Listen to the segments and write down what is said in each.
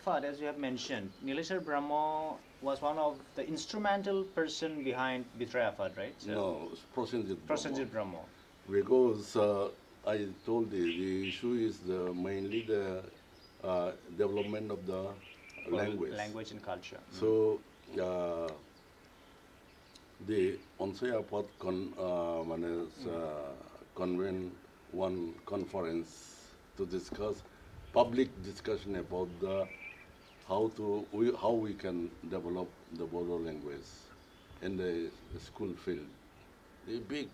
Aphad, as you have mentioned, Nileshwar Brahma was one of the instrumental person behind Bithorai Aphad, right? So, No, Prosenjit Brahma. Prosenjit Brahma. Because I told you, the issue is mainly the development of the language. Language and culture. So the Onsai Apat convened one conference to discuss public discussion about the how we can develop the Bodo language in the school field. A big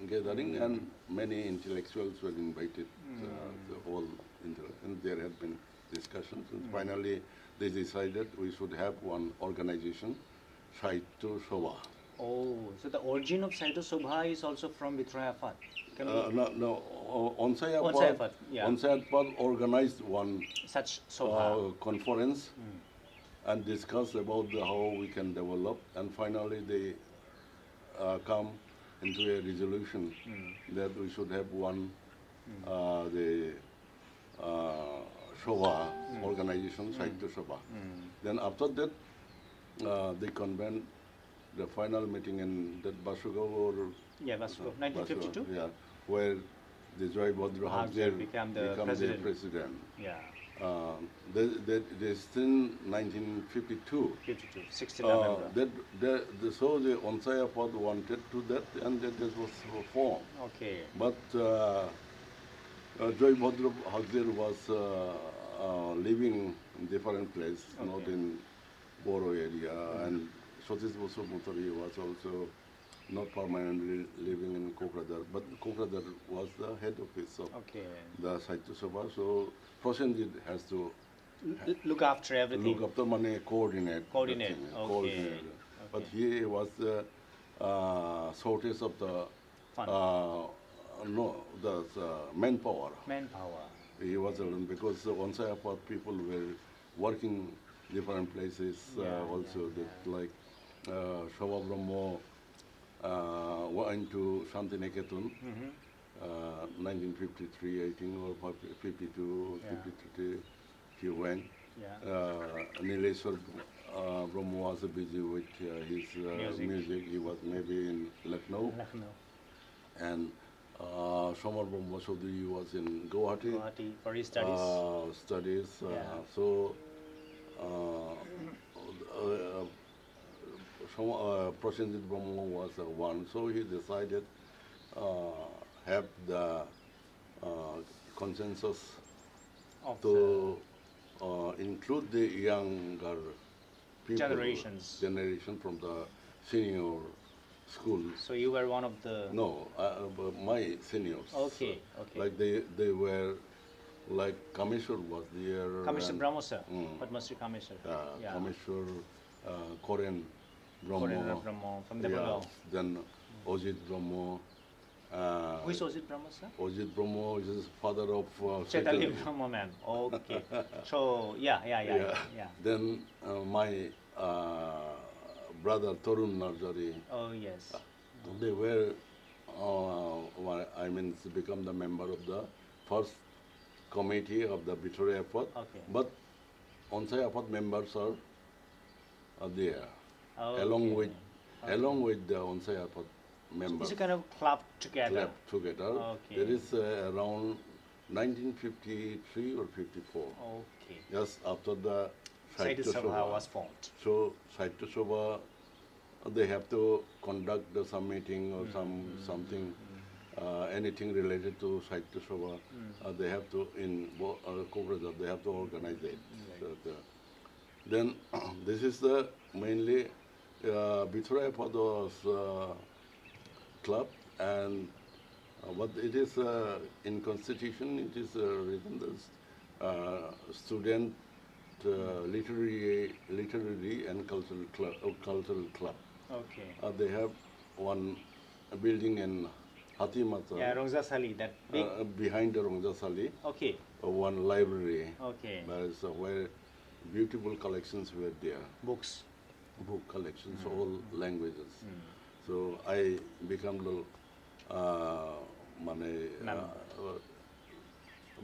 gathering and many intellectuals were invited. The whole and there had been discussions. And finally, they decided we should have one organization, Saitya Sobha. Oh, so the origin of Saitya Sobha is also from Bithorai Aphad. No, Onsai Onsai Aphad, yeah. Onsai Aphad organized one Such Sobha. conference and discussed about how we can develop. And finally, they come into a resolution that we should have one the Sobha organization, Saitya Sobha. Then after that, they convened the final meeting in that Basugaon or Basugaon, 1952. yeah, where the Joy Bhadra Hagzer became the president. Yeah. This in 1952. 16 November. So the Onsai Aphad wanted to that, and that was formed. Okay. But Joy Bhadra Hagzer was living in different place, not in Boro area, and Santi Niketan was also not permanently living in Kokrajhar, but Kokrajhar was the head office of the Saitya Sobha. So Prosenjit has to look after everything. Look after money, coordinate. Coordinate. But he was the shortage of the manpower. He was alone because Onsai Aphad people were working different places like Shava Brahma went to Santi Niketan, 1953, I think, or 52, 53, he went. Nileshwar Brahma was busy with his music. He was maybe in Lucknow. And Shamar Brahma Chaudhary was in Guwahati for his studies. So Prosenjit Brahma was one, so he decided have the consensus to include the younger people, generation from the senior school. So you were one of the... No, my seniors. Okay. Like they were, like Kameshwar was there. Kameshwar Brahma sir, Padmasri Kameshwar. Kameshwar, Korean Brahma. From the Bengal. Then Ojit Brahma. Who is Ojit Brahma sir? Ojit Brahma is father of Chaitanya Brahma man. Okay. So yeah. Then my brother Tarun Narzary. Oh yes. They were, become the member of the first committee of the Bithorai Aphad. But Onsai Aphad members are there, along with the Onsai Aphad members. It's a kind of club together. There is around 1953 or 54. Okay. Just after the Saitya Sobha was formed. So Saitya Sobha, they have to conduct some meeting or something, anything related to Saitya Sobha. They have to in Kokrajhar, they have to organize it. Then this is the mainly Bithorai Aphad club, and what it is in constitution, it is written as student literary and cultural club. Okay. They have one building in Hatimata. Yeah, Rongza Sali, that big. Behind the Rongza Sali. Okay. One library. Okay. Where beautiful collections were there. Book collections, all languages. So I become the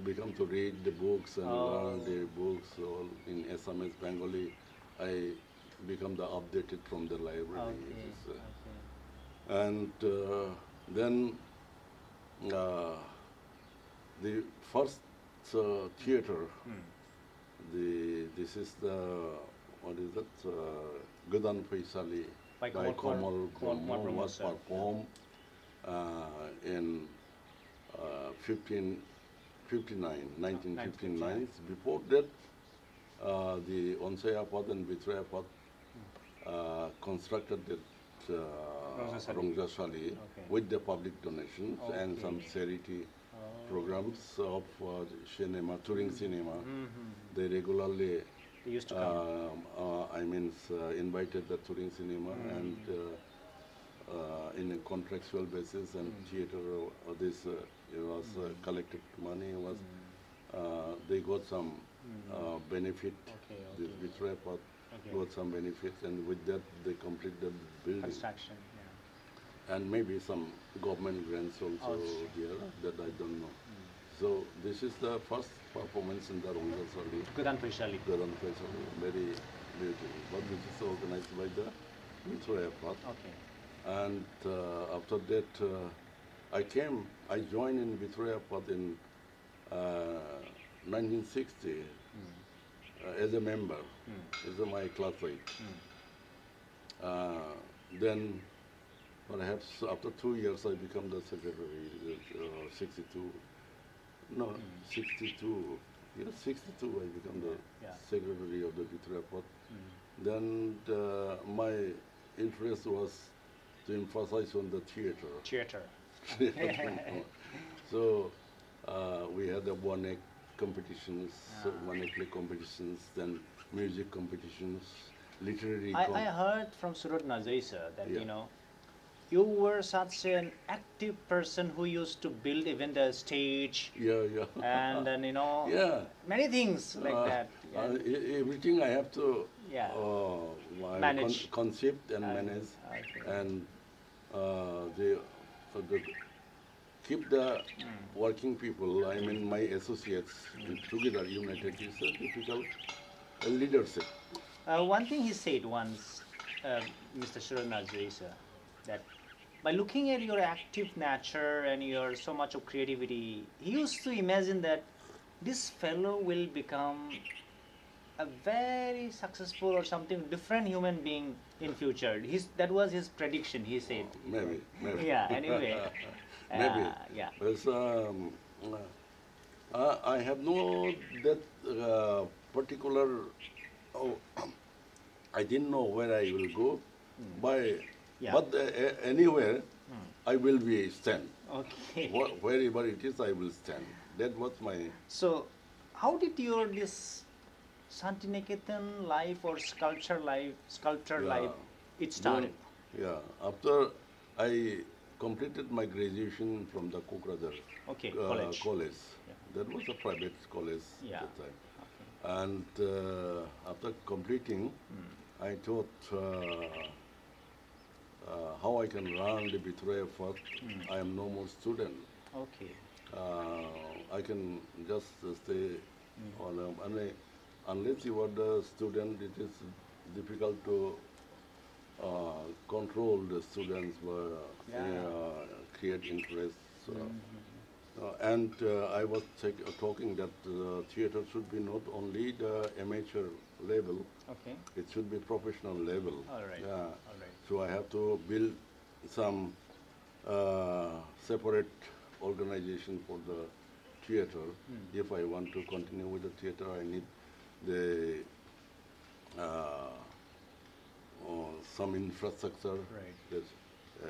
become to read the books and Oh. learn the books all in SMS Bengali. I become the updated from the library. Okay. It is, Okay. and then uh, the first theater, Hmm. this is the, what is that, Gadan Faisali By by Kamal Brahma Brahma, was sir. performed in 1559, 1959. Before that, the Onsai Aphad and Bithorai Aphad constructed that Rongzasali. Rongzasali Okay. with the public donations and some Okay. charity Oh. programs of cinema, touring cinema. Mm-hmm. They regularly, They used to come. invited the touring cinema Mm. and in a contractual basis and theater, this it was collected money was they got some benefit. Okay. This Okay. Bithorai Aphad Okay. got some benefits, and with that they completed the building. Construction. Yeah. And maybe some government grants also Also. here that I don't know. So this is the first performance in the Rongzasali, Gadan Faisali. Gadan Faisali, very beautiful. But this is organized by the Bithorai Aphad. Okay. And after that, I joined in Bithorai Aphad in 1960 as a member, as my classmate. Then perhaps after 2 years I become the secretary, 62. No, 62. Yes, 62 I become the Yeah. secretary of the Bithorai Aphad. Then my interest was to emphasize on the theater. Theater. So we had the one-act competitions, one-act play competitions, then music competitions, literary. I heard from Surat Nazari sir that Yeah. you were such an active person who used to build even the stage Yeah, yeah. and then Yeah. many things like that. Everything I have to Yeah. I Manage. concept and manage, Okay. and the keep the working people, I mean my associates, together united is a difficult leadership. One thing he said once, Mr. Surat Nazari sir, that by looking at your active nature and your so much of creativity, he used to imagine that this fellow will become a very successful or something different human being in future. That was his prediction. He said. Maybe, maybe. Yeah. Anyway. Maybe. Yeah. But I have no that particular. Oh, I didn't know where I will go, by, Yeah. but anywhere I will be stand. Okay. Wherever it is, I will stand. That was my. So, how did your this Santiniketan life or sculpture Yeah. life, it started? Yeah. After I completed my graduation from the Kokrajhar Okay, college. college, Yeah. that was a private college Yeah. at that time. Okay. And after completing, I thought how I can run the Bithorai Aphad. I am no more student. Okay. I can just stay on unless you are the student, it is difficult to control the students, create interest. And I was talking that theater should be not only the amateur level, Okay. it should be professional level. All right. Yeah. All right. So I have to build some separate organization for the theater. If I want to continue with the theater, I need the some infrastructure. Right. That's, uh,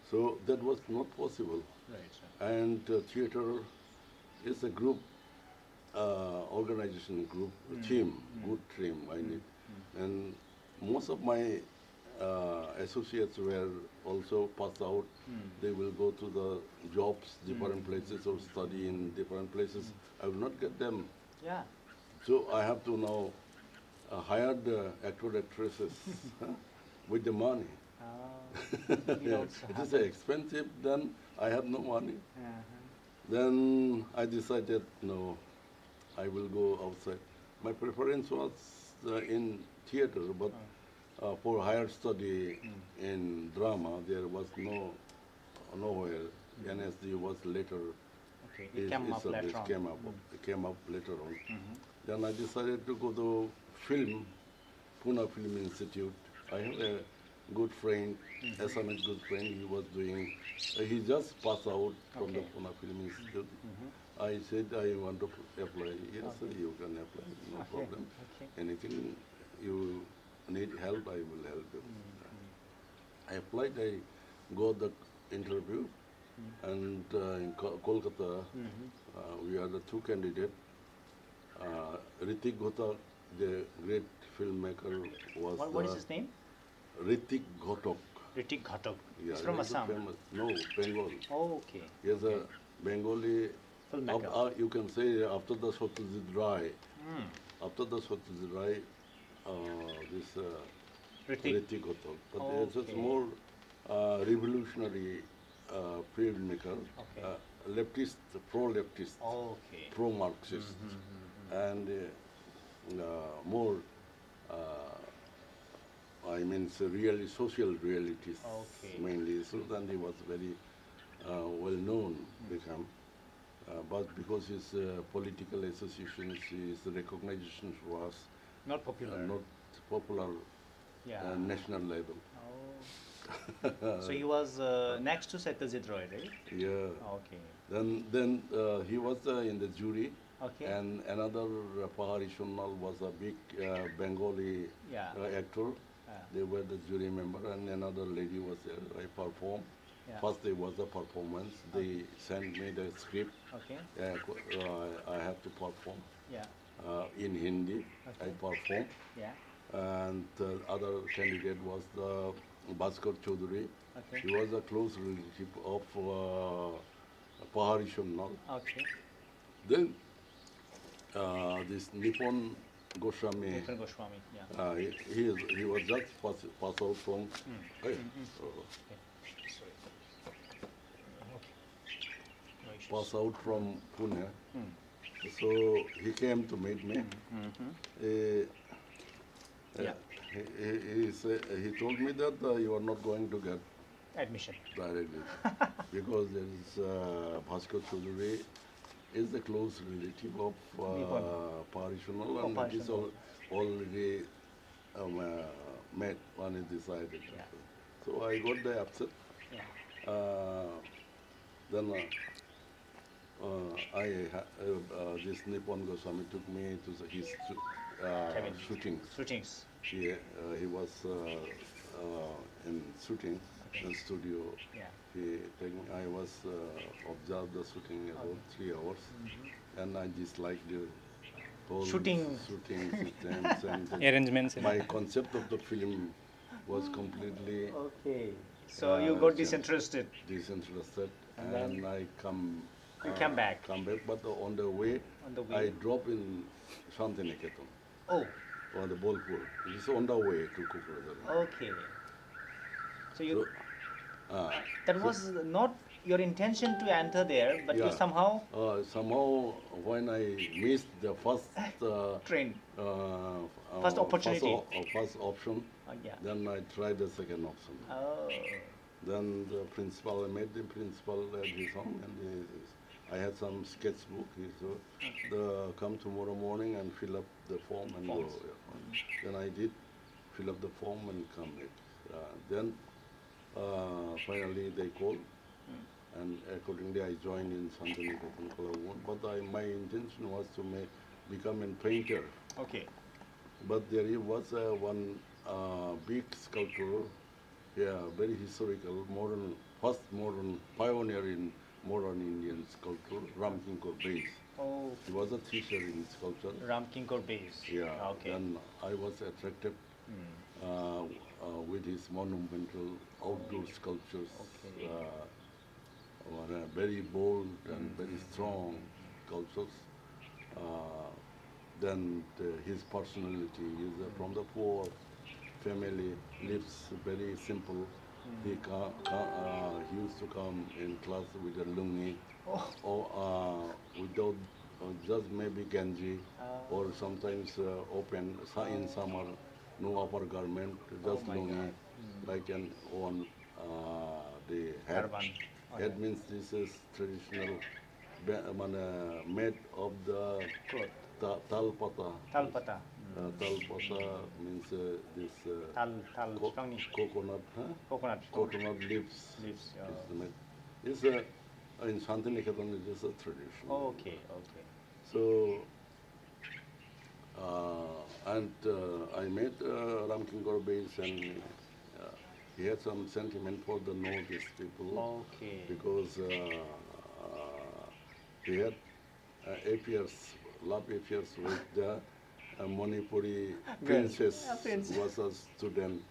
so that was not possible. Right, sir. And theater is a group, organization group, team, good team I need. And most of my associates were also passed out. They will go to the jobs, different places, or study in different places. I will not get them. Yeah. So I have to now hire the actor actresses with the money. It also It is expensive, then I have no money. Then I decided, no, I will go outside. My preference was in theater, but for higher study in drama, there was nowhere. NSD was later Okay, it came up later on. came up later on. Then I decided to go to film, Pune Film Institute. I have a good friend, SMS good friend. He was doing. He just passed out from the Okay. Pune Film Institute. I said I want to apply. Yes, sir, you can apply. No Okay. problem. Okay. Anything you need help, I will help you. I applied. I got the interview, and in Kolkata, we are the two candidates. Ritik Ghotak, the great filmmaker, was What is his name? Ritik Ghotak. Ritik Ghatak. Yeah, He's from he's a Assam. famous. No, Bengal. Oh, okay. He is a Bengali. Filmmaker. You can say after the Satyajit Ray. After the Satyajit Ray, this Ritik. Ritik Ghotak. But it's just Okay. more revolutionary filmmaker, Okay. leftist, pro-leftist, Okay. pro-Marxist, and more, I mean, so really social realities Okay. mainly. Sultan was very well known, become, but because his political associations, his recognition was Not popular. not popular Yeah. national level. Oh. So he was next to Satyajit Roy, right? Yeah. Okay. Then he was in the jury, Okay. and another Pahari Shunnal was a big Bengali Yeah. actor. Yeah. They were the jury member, and another lady was there. I performed. Yeah. First there was a performance. They sent me the script. Okay. I have to perform Yeah. in Hindi. I Okay. performed. Yeah. And the other candidate was the Bhaskar Chaudhary. Okay. He was a close relative of Pahari Shunnal. Okay. Then this Nippon Goswami, Nitin Goswami. Yeah. he was just pass out from Okay. hey, Sorry. Okay. No issues. pass out from Pune. So he came to meet me. Yeah. He told me that you are not going to get Admission. directly because there is Bhaskar Chaudhary is the close relative of Nippon. Parishonal, Oh, and it is Parishonal. already met, one is decided. Yeah. So I got the upset. Yeah. Then this Nippon Goswami took me to his Cabin. shootings. Shootings. He was in shooting in studio. Yeah. I was observed the shooting about 3 hours, and I disliked the whole Shooting. systems and Arrangements. my concept of the film was completely Okay. So you got disinterested. disinterested, And and I You came back. but on the way, On the way. I drop in Santiniketan Oh. on the Bolpur. It's on the way to Kokrajhar. Okay. So you. So, That was not your intention to enter there, but you Yeah. somehow somehow when I missed the first trained. uh, First opportunity. first option, Yeah. then I tried the second option. Oh. Then the principal, I met the principal at his home, and I had some sketchbook. He said, "Come tomorrow morning and fill up the form and Forms. go." Then I did fill up the form and come back. Then finally they called, and accordingly I joined in Santiniketan Kalawan. But my intention was to become a painter. Okay. But there was one big sculptor, yeah, very historical, first modern pioneer in modern Indian sculpture, Ram Kinkor Base. Oh. He was a teacher in sculpture. Ram Kinkor base. Yeah. Okay. Then I was attracted with his monumental outdoor sculptures. Okay. Were very bold and very strong sculptures. Then his personality is from the poor family, lives very simple, He used to come in class with a lungi, Oh. or without, just maybe ganji, or sometimes open in summer, no upper garment, Oh just my lungi, God. like an on the head. Turban. Okay. Head means this is traditional, made of the Cloth. talpata. Talpata. Talpata means this Tal strongly. coconut, huh? Coconut. Coconut leaves Leaves. is made. It's in Santiniketan it is a tradition. Oh, okay. Okay. So and I met Ram Kinkar Base, and he had some sentiment for the Northeast people Okay. because he had affairs, love affairs with the Manipuri Girl. princess, Prince. was a student,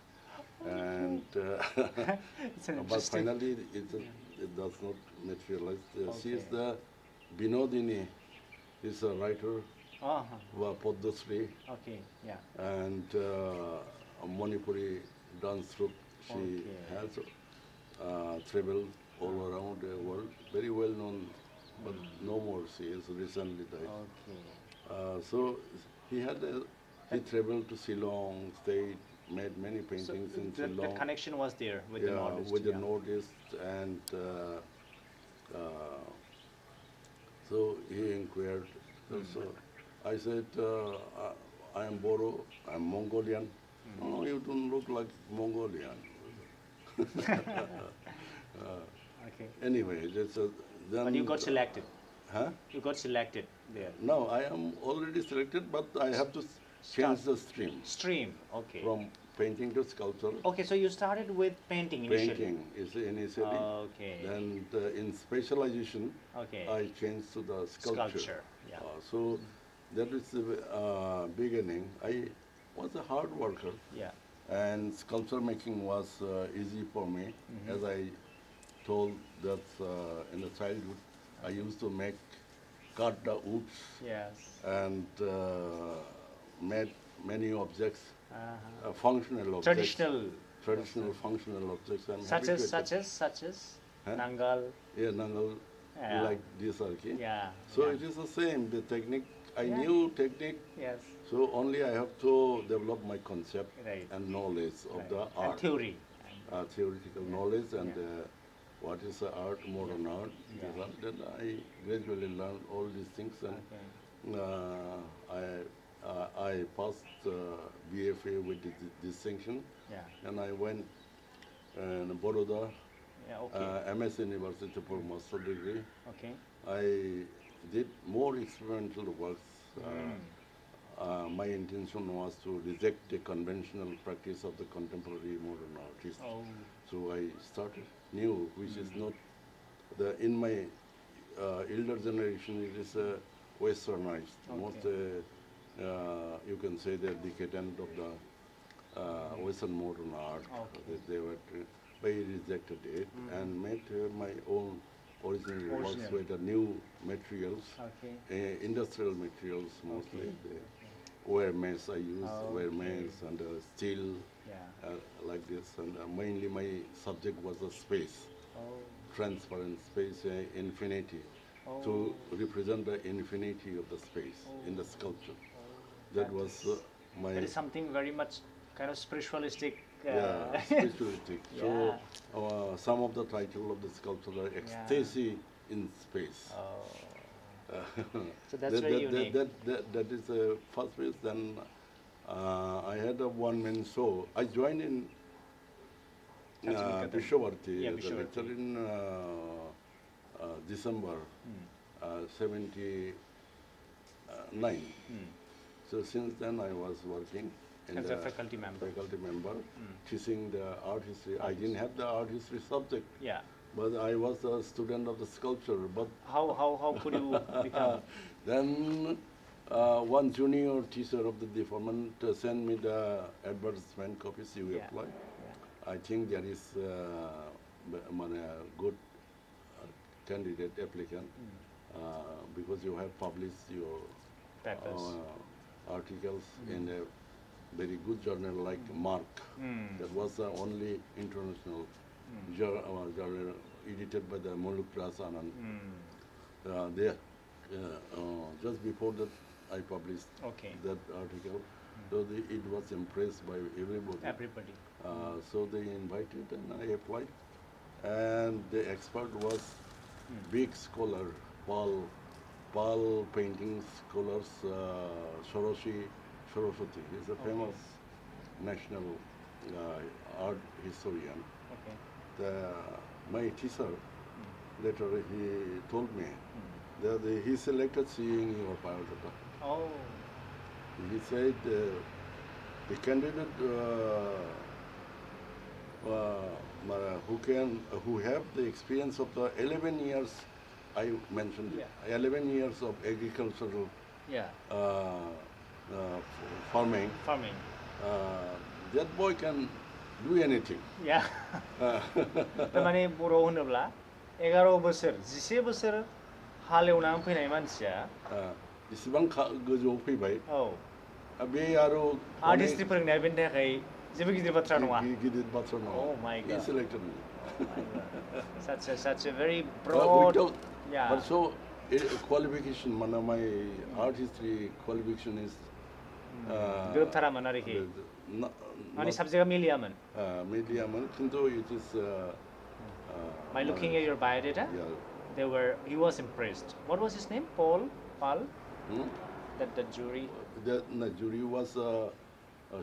and It's an but interesting. finally it does not materialize. She is Okay. the Binodini, is a writer, Uh-huh. Padmasri, Okay. Yeah. and a Manipuri dance troupe. She Okay. has traveled all around the world, very well known, but no more. She is recently died. Okay. So he he traveled to Ceylon, stayed, made many paintings in That Ceylon. connection was there with the Yeah, Northeast. with the Yeah. Northeast, and uh, so he inquired. So I said, I am Boro, I'm Mongolian. Oh, you don't look like Mongolian. Okay. Anyway, then. But you got selected. Huh? You got selected there. No, I am already selected, but I have to Start. change the stream Stream. Okay. from painting to sculpture. Okay, so you started with painting initially. Painting is initially. Okay. Then in specialization, Okay. I changed to the sculpture. Sculpture. Yeah. So that is the beginning. I was a hard worker, Yeah. and sculpture making was easy for me. As I told that in the childhood, I used to cut the woods Yes. and made many objects, Uh-huh. functional objects. Traditional functional objects. I'm Such happy as, to such as Huh? Nangal. Yeah, Nangal, Yeah. like this, okay? Yeah. So Yeah. it is the same. The technique, I Yeah. knew technique, Yes. so only I have to develop my concept Right. and knowledge of Right. the And art, theory. theoretical knowledge, and Yeah. what is the art, modern art. Yeah. Then I gradually learned all these things, and Okay. I passed BFA with distinction, Yeah. and I went in Baroda, Yeah. Okay. MS University for master degree. Okay. I did more experimental works. My intention was to reject the conventional practice of the contemporary modern artist. Oh. So I started new, which is not in my elder generation. It is westernized. Most you can say they're decadent of the Western modern art. Okay. They were. I rejected it and made my own original works Original. with the new materials, Okay. industrial materials mostly. Okay. The wire mesh I use, wire mesh and steel, Yeah. like this. And mainly my subject was a space, Oh. transparent space, infinity, Oh. to represent the infinity of the space in the sculpture. That was my. That is something very much kind of spiritualistic. Yeah, spiritualistic. Yeah. So some of the title of the sculpture are ecstasy in space. Oh. So that's very unique. That is the first phase. Then I had a one-man show. I joined in Santiniketan. Bharati Yeah, as a Bharati. lecturer in December 79. So since then I was working As a faculty member. Teaching the art history. I didn't have the art history subject, Yeah. but I was a student of the sculpture. But How could you become? then one junior teacher of the department sent me the advertisement copies you Yeah. apply. Yeah. I think there is a good candidate applicant because you have published your Papers. articles in the very good journal like Mark. That was the only international journal edited by the Moluk Prasanan. There, just before that, I published Okay. that article. So it was impressed by everybody. Everybody. So they invited and I applied. And the expert was big scholar, Paul painting scholars, Saraswati. He's a famous national art historian. Okay. My teacher, later he told me that he selected seeing your biodata. Oh. He said the candidate who have the experience of the 11 years, I mentioned it, 11 years of agricultural Yeah. farming, that boy can do anything. Yeah. तारमाने बर' होनोब्ला 11 बोसोर 11 बोसोर हालेवनानै फैनाय मानसिया इसिबां गोजौआव फैबाय बे आरो आर्ट हिस्ट्रि फोरोंनाया बेनि थाखाय जेबो गिदिर बाथ्रा नङा गिदिर बाथ्रा नङा Oh my he God. selected me such a very broad yeah but so qualification my art history qualification is गोरोबथारामोन आरोखि माने साबजेक्टआ मिलियामोन खिन्थु it is by looking at your biodata he was impressed. What was his name? Paul? That jury? The jury was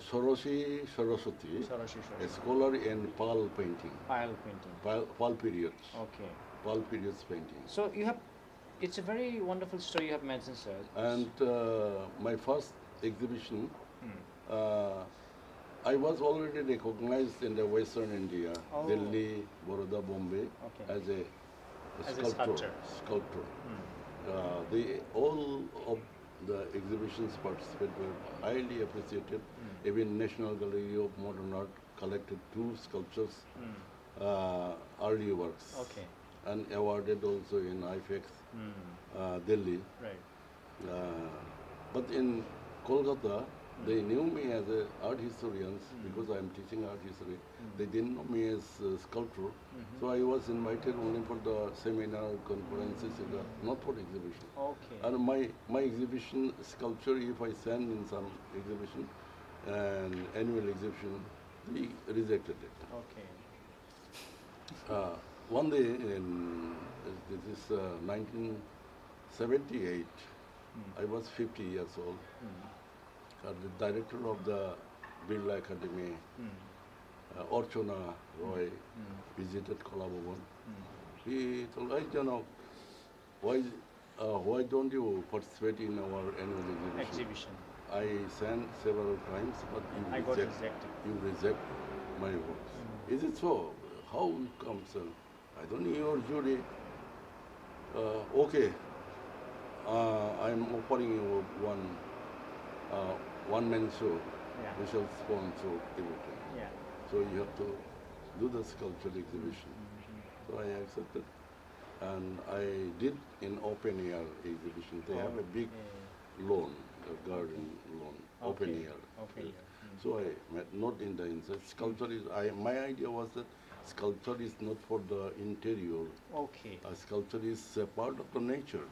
Saraswati, a scholar in Pal painting. Pal periods. Okay. Pal periods painting. So you have, it's a very wonderful story you have mentioned, sir. And my first exhibition, I was already recognized in the Western India, Delhi, Baroda, Bombay, as a sculptor. All of the exhibitions participated were highly appreciated. Even National Gallery of Modern Art collected 2 sculptures, early works, and awarded also in IFEX, Delhi. Right. But in Kolkata, they knew me as an art historian because I am teaching art history. They didn't know me as a sculptor. So I was invited only for the seminar, conferences, not for exhibition. Okay. And my exhibition sculpture, if I send in some exhibition, an annual exhibition, they rejected it. Okay. One day, this is 1978, I was 50 years old. The director of the Birla Academy, Orchona Roy, visited Kolabhavan. He told, "Hey, Janak, why don't you participate in our annual exhibition?" I sent several times, but you reject my works. Is it so? How it comes? I don't know your jury. Okay, I'm offering you one-man show. We shall sponsor everything. So you have to do the sculpture exhibition. So I accepted. And I did in open air exhibition. They have a big lawn, a garden lawn, open air. So I met not in the inside. Sculpture is, my idea was that sculpture is not for the interior. Sculpture is a part of the nature.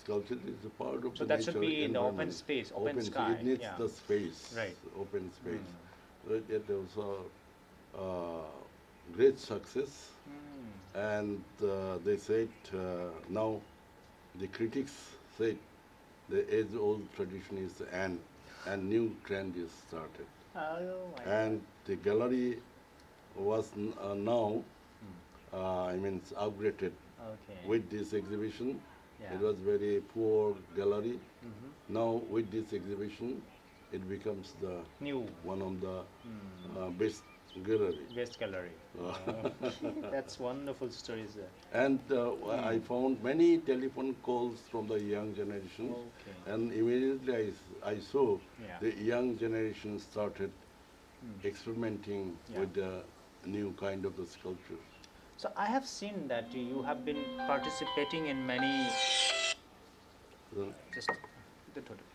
Sculpture is a part of the nature. So that should be in the open space, open sky. It needs the space, open space. So it was a great success. And they said, now the critics said the age-old tradition is end and new trend is started. And the gallery was now, upgraded with this exhibition. It was very poor gallery. Now with this exhibition, it becomes the one of the best gallery. That's wonderful stories. And I found many telephone calls from the young generation, and immediately I saw the young generation started experimenting with the new kind of the sculpture. So I have seen that you have been participating in many. Just the total.